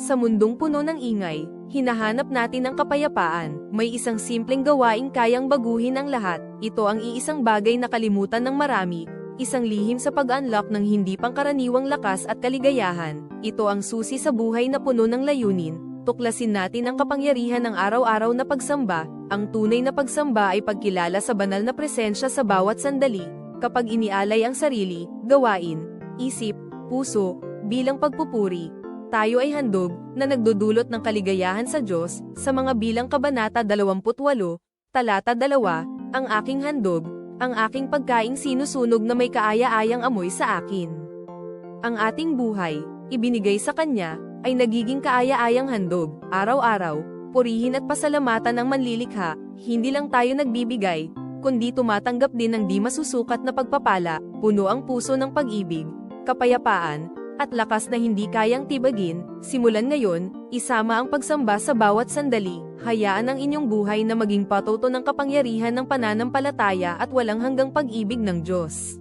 Sa mundong puno ng ingay, hinahanap natin ang kapayapaan. May isang simpleng gawaing kayang baguhin ang lahat. Ito ang iisang bagay na kalimutan ng marami, isang lihim sa pag-unlock ng hindi pangkaraniwang lakas at kaligayahan. Ito ang susi sa buhay na puno ng layunin. Tuklasin natin ang kapangyarihan ng araw-araw na pagsamba. Ang tunay na pagsamba ay pagkilala sa banal na presensya sa bawat sandali. Kapag inialay ang sarili, gawain, isip, puso, bilang pagpupuri, tayo ay handog na nagdudulot ng kaligayahan sa Diyos. Sa mga bilang kabanata 28, talata 2, ang aking handog, ang aking pagkaing sinusunog na may kaaya-ayang amoy sa akin. Ang ating buhay, ibinigay sa Kanya, ay nagiging kaaya-ayang handog. Araw-araw, purihin at pasalamatan ang manlilikha. Hindi lang tayo nagbibigay, kundi tumatanggap din ng di masusukat na pagpapala. Puno ang puso ng pag-ibig, kapayapaan, at lakas na hindi kayang tibagin. Simulan ngayon, isama ang pagsamba sa bawat sandali. Hayaan ang inyong buhay na maging patuto ng kapangyarihan ng pananampalataya at walang hanggang pag-ibig ng Diyos.